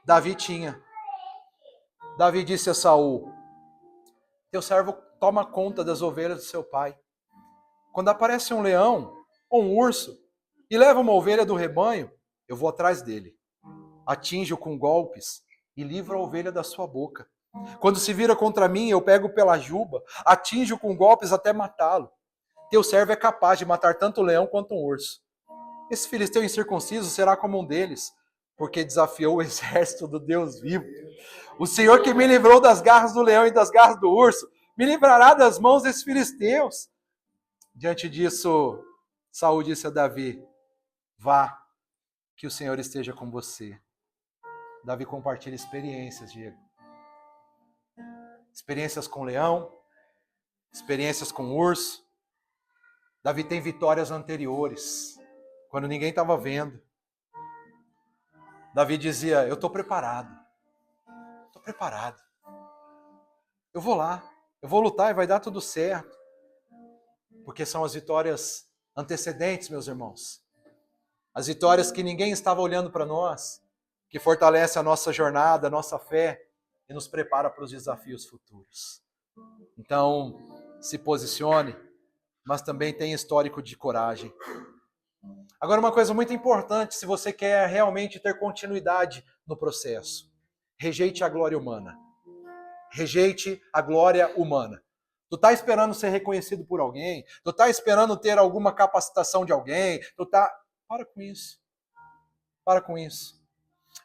Davi tinha. Davi disse a Saul, teu servo toma conta das ovelhas do seu pai. Quando aparece um leão ou um urso e leva uma ovelha do rebanho, eu vou atrás dele. Atinjo com golpes e livro a ovelha da sua boca. Quando se vira contra mim, eu pego pela juba, atinjo com golpes até matá-lo. Teu servo é capaz de matar tanto o leão quanto um urso. Esse filisteu incircunciso será como um deles, porque desafiou o exército do Deus vivo. O Senhor que me livrou das garras do leão e das garras do urso, me livrará das mãos desses filisteus. Diante disso, Saul disse a Davi, vá, que o Senhor esteja com você. Davi compartilha experiências, Diego. Experiências com leão, experiências com urso. Davi tem vitórias anteriores, quando ninguém estava vendo. Davi dizia, eu estou preparado. Estou preparado. Eu vou lá, eu vou lutar e vai dar tudo certo. Porque são as vitórias antecedentes, meus irmãos. As vitórias que ninguém estava olhando para nós, que fortalece a nossa jornada, a nossa fé e nos prepara para os desafios futuros. Então, se posicione, mas também tenha histórico de coragem. Agora, uma coisa muito importante, se você quer realmente ter continuidade no processo, rejeite a glória humana. Rejeite a glória humana. Tu está esperando ser reconhecido por alguém? Tu está esperando ter alguma capacitação de alguém? Para com isso. Para com isso.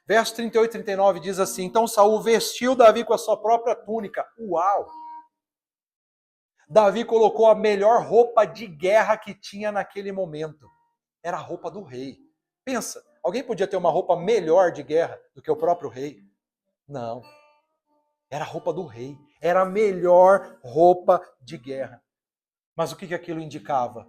Verso 38 e 39 diz assim, então Saul vestiu Davi com a sua própria túnica. Uau! Davi colocou a melhor roupa de guerra que tinha naquele momento. Era a roupa do rei. Pensa, alguém podia ter uma roupa melhor de guerra do que o próprio rei? Não. Era a roupa do rei. Era a melhor roupa de guerra. Mas o que aquilo indicava?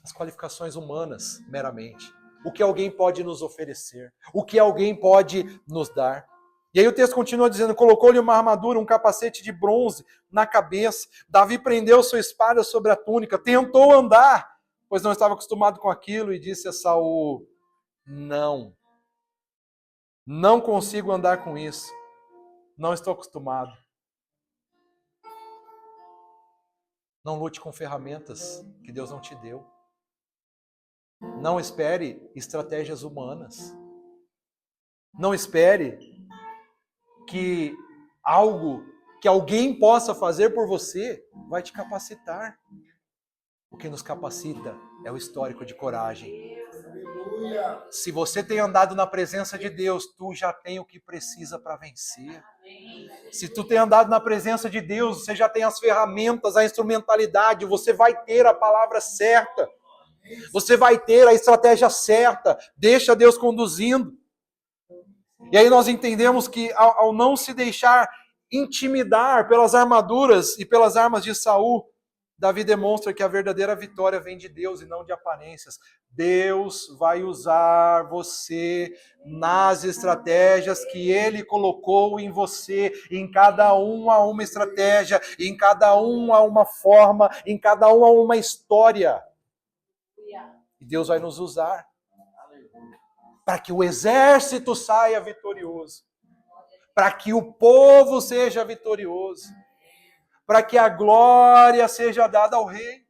As qualificações humanas, meramente. O que alguém pode nos oferecer. O que alguém pode nos dar. E aí o texto continua dizendo, colocou-lhe uma armadura, um capacete de bronze na cabeça. Davi prendeu sua espada sobre a túnica, tentou andar, pois não estava acostumado com aquilo, e disse a Saul, não consigo andar com isso. Não estou acostumado. Não lute com ferramentas que Deus não te deu. Não espere estratégias humanas. Não espere que algo que alguém possa fazer por você vai te capacitar. O que nos capacita é o histórico de coragem. Se você tem andado na presença de Deus, tu já tem o que precisa para vencer. Se tu tem andado na presença de Deus, você já tem as ferramentas, a instrumentalidade, você vai ter a palavra certa. Você vai ter a estratégia certa. Deixa Deus conduzindo. E aí nós entendemos que ao não se deixar intimidar pelas armaduras e pelas armas de Saul, Davi demonstra que a verdadeira vitória vem de Deus e não de aparências. Deus vai usar você nas estratégias que Ele colocou em você. Em cada um há uma estratégia, em cada um há uma forma, em cada um há uma história. E Deus vai nos usar para que o exército saia vitorioso, para que o povo seja vitorioso, para que a glória seja dada ao rei.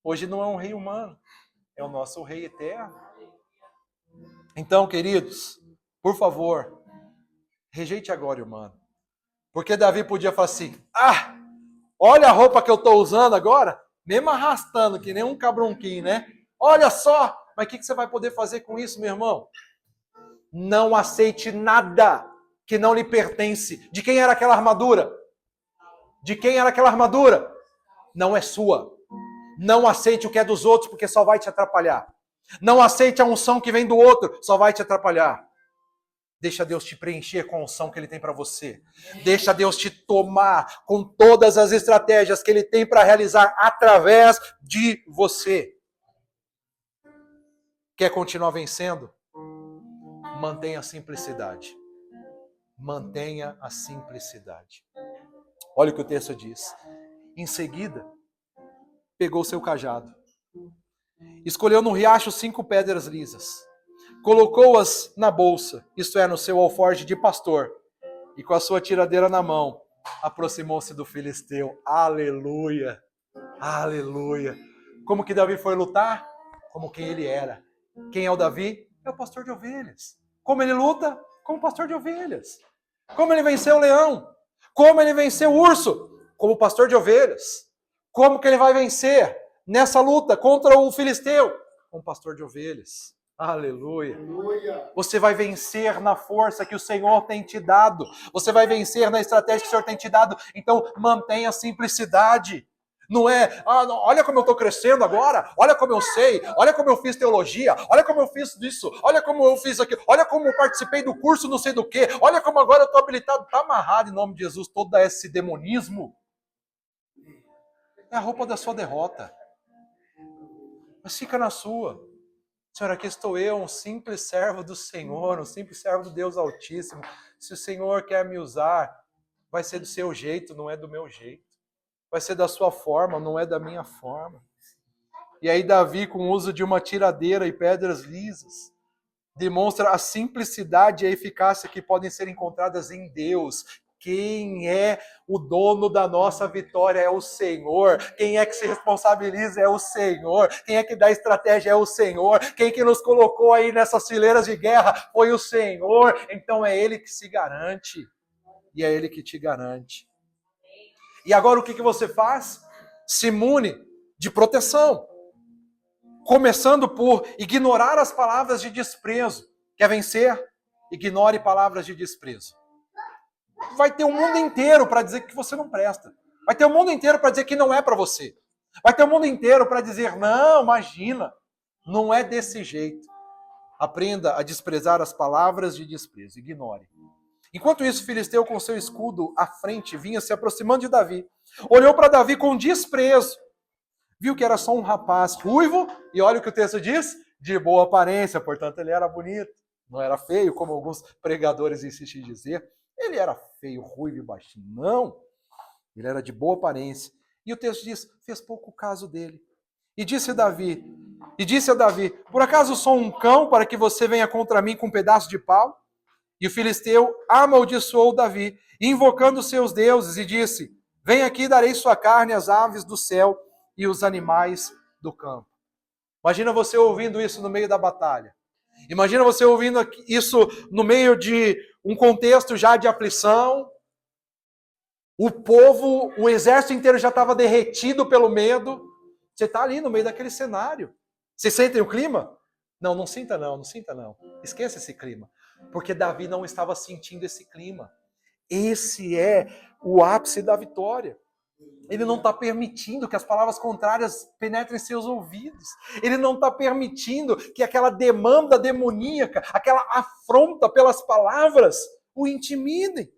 Hoje não é um rei humano, é o nosso rei eterno. Então, queridos, por favor, rejeite a glória humana. Porque Davi podia falar assim, olha a roupa que eu estou usando agora, mesmo arrastando, que nem um cabronquinho, né? Olha só, mas o que você vai poder fazer com isso, meu irmão? Não aceite nada que não lhe pertence. De quem era aquela armadura? De quem era aquela armadura? Não é sua. Não aceite o que é dos outros, porque só vai te atrapalhar. Não aceite a unção que vem do outro, só vai te atrapalhar. Deixa Deus te preencher com a unção que Ele tem para você. Deixa Deus te tomar com todas as estratégias que Ele tem para realizar através de você. Quer continuar vencendo? Mantenha a simplicidade. Mantenha a simplicidade. Olha o que o texto diz. Em seguida, pegou seu cajado. Escolheu no riacho 5 pedras lisas. Colocou-as na bolsa, isto é, no seu alforje de pastor. E com a sua tiradeira na mão, aproximou-se do filisteu. Aleluia! Aleluia! Como que Davi foi lutar? Como quem ele era. Quem é o Davi? É o pastor de ovelhas. Como ele luta? Como pastor de ovelhas. Como ele venceu o leão? Como ele venceu o urso? Como pastor de ovelhas. Como que ele vai vencer nessa luta contra o filisteu? Como pastor de ovelhas. Aleluia. Aleluia. Você vai vencer na força que o Senhor tem te dado. Você vai vencer na estratégia que o Senhor tem te dado. Então, mantenha a simplicidade. Não é, olha como eu estou crescendo agora, olha como eu sei, olha como eu fiz teologia, olha como eu fiz isso, olha como eu fiz aquilo, olha como eu participei do curso não sei do que, olha como agora eu estou habilitado. Está amarrado em nome de Jesus todo esse demonismo. É a roupa da sua derrota. Mas fica na sua. Senhor, aqui estou eu, um simples servo do Senhor, um simples servo do Deus Altíssimo. Se o Senhor quer me usar, vai ser do seu jeito, não é do meu jeito. Vai ser da sua forma, não é da minha forma. E aí Davi, com o uso de uma tiradeira e pedras lisas, demonstra a simplicidade e a eficácia que podem ser encontradas em Deus. Quem é o dono da nossa vitória é o Senhor. Quem é que se responsabiliza é o Senhor. Quem é que dá estratégia é o Senhor. Quem que nos colocou aí nessas fileiras de guerra foi o Senhor. Então é Ele que se garante. E é Ele que te garante. E agora o que você faz? Se imune de proteção. Começando por ignorar as palavras de desprezo. Quer vencer? Ignore palavras de desprezo. Vai ter o mundo inteiro para dizer que você não presta. Vai ter o mundo inteiro para dizer que não é para você. Vai ter o mundo inteiro para dizer, não, imagina. Não é desse jeito. Aprenda a desprezar as palavras de desprezo. Ignore. Enquanto isso, o filisteu, com seu escudo à frente, vinha se aproximando de Davi. Olhou para Davi com desprezo. Viu que era só um rapaz ruivo, e olha o que o texto diz, de boa aparência, portanto ele era bonito. Não era feio, como alguns pregadores insistem em dizer. Ele era feio, ruivo e baixinho. Não. Ele era de boa aparência. E o texto diz, fez pouco caso dele. E disse a Davi, por acaso sou um cão para que você venha contra mim com um pedaço de pau? E o filisteu amaldiçoou Davi, invocando seus deuses, e disse, vem aqui, darei sua carne às aves do céu e os animais do campo. Imagina você ouvindo isso no meio da batalha. Imagina você ouvindo isso no meio de um contexto já de aflição. O povo, o exército inteiro já estava derretido pelo medo. Você está ali no meio daquele cenário. Vocês sentem o clima? Não, não sinta não, não sinta não. Esqueça esse clima. Porque Davi não estava sentindo esse clima. Esse é o ápice da vitória. Ele não está permitindo que as palavras contrárias penetrem seus ouvidos. Ele não está permitindo que aquela demanda demoníaca, aquela afronta pelas palavras, o intimidem.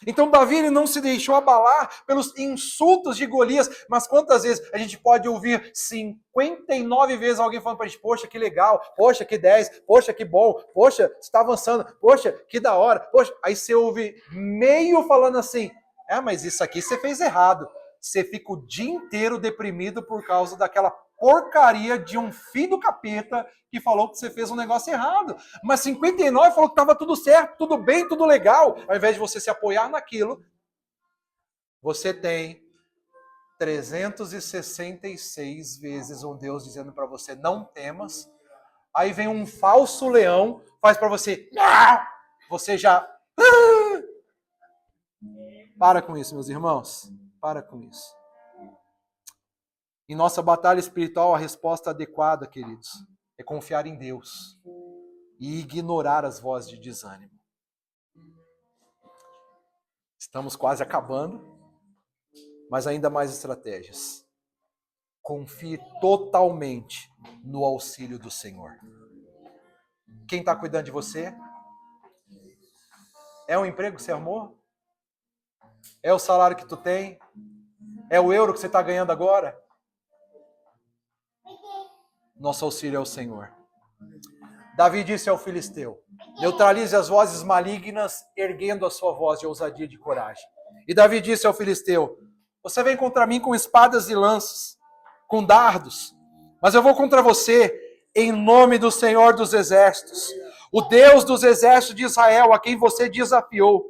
Então Davi ele não se deixou abalar pelos insultos de Golias, mas quantas vezes a gente pode ouvir 59 vezes alguém falando para a gente, poxa, que legal, poxa, que 10, poxa, que bom, poxa, você está avançando, poxa, que da hora, poxa. Aí você ouve meio falando assim, mas isso aqui você fez errado. Você fica o dia inteiro deprimido por causa daquela porcaria de um filho do capeta que falou que você fez um negócio errado. Mas 59 falou que estava tudo certo, tudo bem, tudo legal. Ao invés de você se apoiar naquilo, você tem 366 vezes um Deus dizendo para você, não temas. Aí vem um falso leão, faz para você, você já... Para com isso, meus irmãos. Para com isso. Em nossa batalha espiritual, a resposta adequada, queridos, é confiar em Deus e ignorar as vozes de desânimo. Estamos quase acabando, mas ainda mais estratégias. Confie totalmente no auxílio do Senhor. Quem está cuidando de você? É o emprego que você arrumou? É o salário que tu tem? É o euro que você está ganhando agora? Nosso auxílio é o Senhor. Davi disse ao filisteu, neutralize as vozes malignas, erguendo a sua voz de ousadia e de coragem. E Davi disse ao filisteu, você vem contra mim com espadas e lanças, com dardos, mas eu vou contra você em nome do Senhor dos Exércitos, o Deus dos Exércitos de Israel, a quem você desafiou.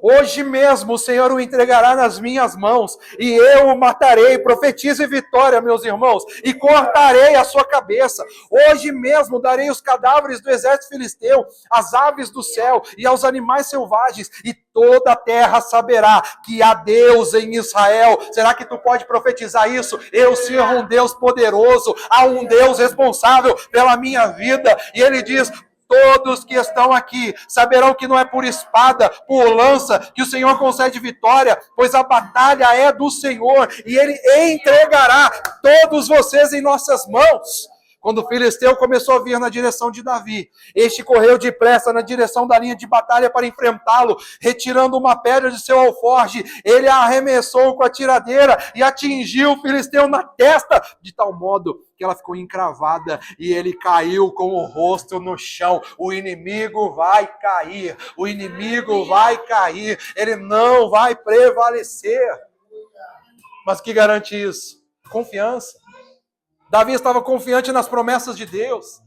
Hoje mesmo o Senhor o entregará nas minhas mãos, e eu o matarei. Profetize vitória, meus irmãos, e cortarei a sua cabeça. Hoje mesmo darei os cadáveres do exército filisteu, às aves do céu e aos animais selvagens, e toda a terra saberá que há Deus em Israel. Será que tu pode profetizar isso? Eu sirvo um Deus poderoso, há um Deus responsável pela minha vida. E ele diz, todos que estão aqui saberão que não é por espada, por lança, que o Senhor concede vitória, pois a batalha é do Senhor, e Ele entregará todos vocês em nossas mãos. Quando o filisteu começou a vir na direção de Davi, este correu depressa na direção da linha de batalha para enfrentá-lo, retirando uma pedra de seu alforje, ele a arremessou com a tiradeira e atingiu o filisteu na testa, de tal modo que ela ficou encravada e ele caiu com o rosto no chão. O inimigo vai cair, o inimigo vai cair, ele não vai prevalecer. Mas o que garante isso? Confiança. Davi estava confiante nas promessas de Deus.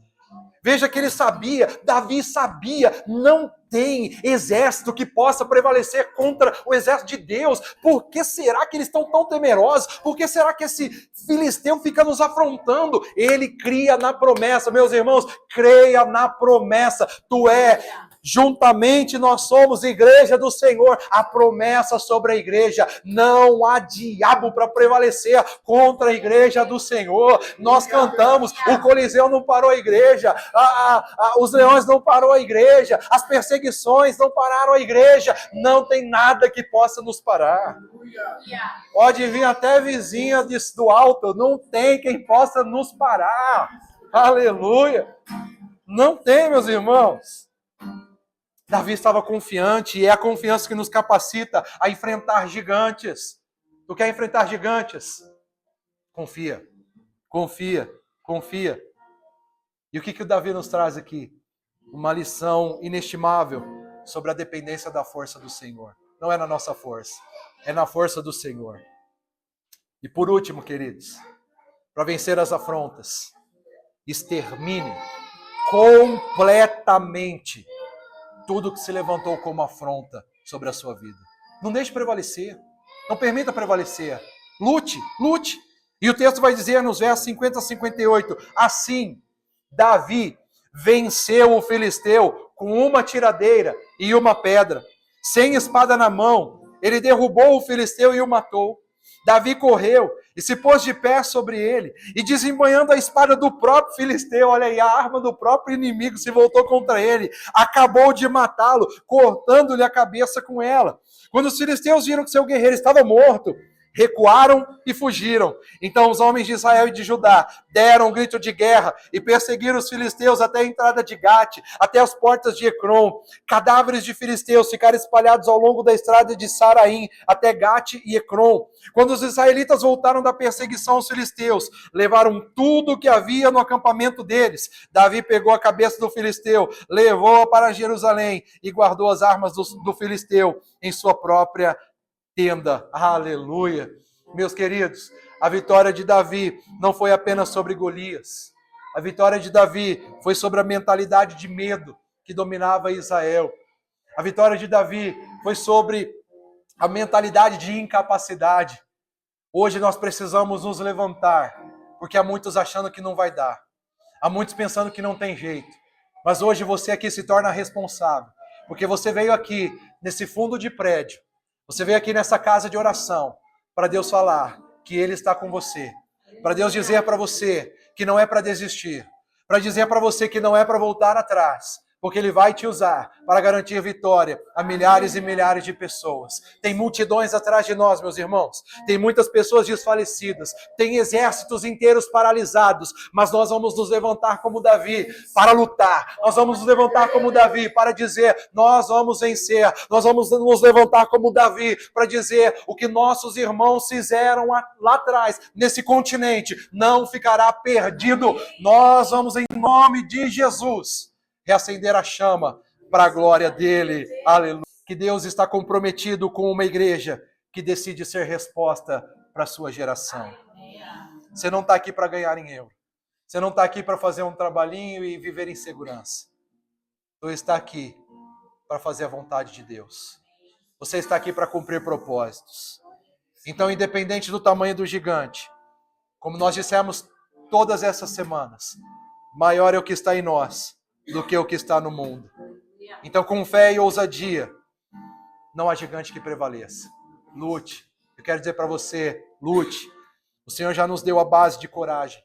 Veja que ele sabia, Davi sabia, não tem exército que possa prevalecer contra o exército de Deus. Por que será que eles estão tão temerosos? Por que será que esse filisteu fica nos afrontando? Ele cria na promessa, meus irmãos, creia na promessa. Juntamente nós somos igreja do Senhor, a promessa sobre a igreja, não há diabo para prevalecer contra a igreja do Senhor. Nós cantamos, o Coliseu não parou a igreja, os leões não parou a igreja, as perseguições não pararam a igreja, não tem nada que possa nos parar. Pode vir até vizinha do alto, não tem quem possa nos parar. Aleluia! Não tem, meus irmãos. Davi estava confiante, e é a confiança que nos capacita a enfrentar gigantes. Tu quer enfrentar gigantes? Confia, confia, confia. E o que o Davi nos traz aqui? Uma lição inestimável sobre a dependência da força do Senhor. Não é na nossa força, é na força do Senhor. E por último, queridos, para vencer as afrontas, extermine completamente tudo que se levantou como afronta sobre a sua vida. Não deixe prevalecer. Não permita prevalecer. Lute, lute. E o texto vai dizer nos versos 50 a 58, assim, Davi venceu o filisteu com uma tiradeira e uma pedra. Sem espada na mão, ele derrubou o filisteu e o matou. Davi correu e se pôs de pé sobre ele, e desembanhando a espada do próprio filisteu, olha aí, a arma do próprio inimigo se voltou contra ele, acabou de matá-lo, cortando-lhe a cabeça com ela. Quando os filisteus viram que seu guerreiro estava morto, recuaram e fugiram. Então os homens de Israel e de Judá deram um grito de guerra e perseguiram os filisteus até a entrada de Gate, até as portas de Ecrom. Cadáveres de filisteus ficaram espalhados ao longo da estrada de Saraim, até Gate e Ecrom. Quando os israelitas voltaram da perseguição aos filisteus, levaram tudo que havia no acampamento deles. Davi pegou a cabeça do filisteu, levou-a para Jerusalém e guardou as armas do filisteu em sua própria tenda. Aleluia. Meus queridos, a vitória de Davi não foi apenas sobre Golias. A vitória de Davi foi sobre a mentalidade de medo que dominava Israel. A vitória de Davi foi sobre a mentalidade de incapacidade. Hoje nós precisamos nos levantar, porque há muitos achando que não vai dar. Há muitos pensando que não tem jeito. Mas hoje você aqui se torna responsável, porque você veio aqui nesse fundo de prédio, você veio aqui nessa casa de oração, para Deus falar que Ele está com você, para Deus dizer para você que não é para desistir, para dizer para você que não é para voltar atrás, porque Ele vai te usar para garantir vitória a milhares e milhares de pessoas. Tem multidões atrás de nós, meus irmãos. Tem muitas pessoas desfalecidas. Tem exércitos inteiros paralisados. Mas nós vamos nos levantar como Davi para lutar. Nós vamos nos levantar como Davi para dizer, nós vamos vencer. Nós vamos nos levantar como Davi para dizer o que nossos irmãos fizeram lá atrás, nesse continente, não ficará perdido. Nós vamos, em nome de Jesus, reacender a chama para a glória dele. Aleluia. Que Deus está comprometido com uma igreja que decide ser resposta para a sua geração. Você não está aqui para ganhar em euro. Você não está aqui para fazer um trabalhinho e viver em segurança. Você está aqui para fazer a vontade de Deus. Você está aqui para cumprir propósitos. Então, independente do tamanho do gigante, como nós dissemos todas essas semanas, maior é o que está em nós do que o que está no mundo. Então, com fé e ousadia, não há gigante que prevaleça. Lute. Eu quero dizer para você, lute. O Senhor já nos deu a base de coragem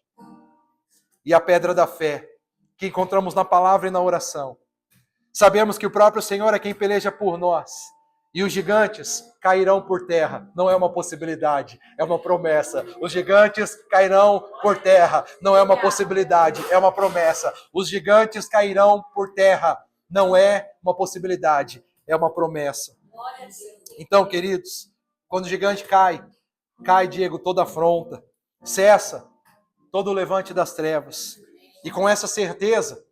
e a pedra da fé, que encontramos na palavra e na oração. Sabemos que o próprio Senhor é quem peleja por nós. E os gigantes cairão por terra. Não é uma possibilidade, é uma promessa. Os gigantes cairão por terra. Não é uma possibilidade, é uma promessa. Os gigantes cairão por terra. Não é uma possibilidade, é uma promessa. Então, queridos, quando o gigante cai, Diego, toda afronta. Cessa todo o levante das trevas. E com essa certeza,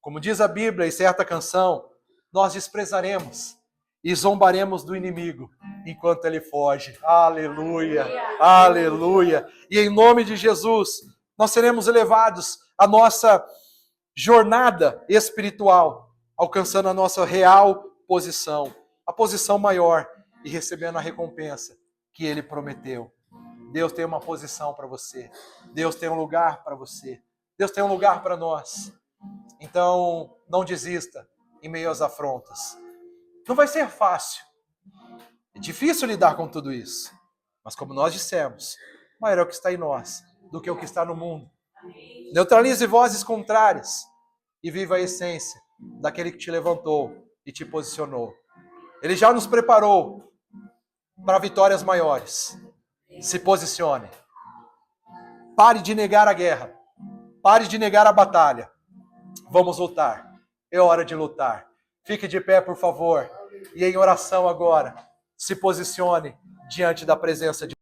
como diz a Bíblia em certa canção, nós desprezaremos e zombaremos do inimigo enquanto ele foge. Aleluia, aleluia. E em nome de Jesus, nós seremos elevados à nossa jornada espiritual, alcançando a nossa real posição, a posição maior e recebendo a recompensa que ele prometeu. Deus tem uma posição para você. Deus tem um lugar para você. Deus tem um lugar para nós. Então, não desista em meio às afrontas. Não vai ser fácil. É difícil lidar com tudo isso. Mas como nós dissemos, maior é o que está em nós do que o que está no mundo. Neutralize vozes contrárias e viva a essência daquele que te levantou e te posicionou. Ele já nos preparou para vitórias maiores. Se posicione. Pare de negar a guerra. Pare de negar a batalha. Vamos lutar. É hora de lutar. Fique de pé, por favor. E em oração agora, se posicione diante da presença de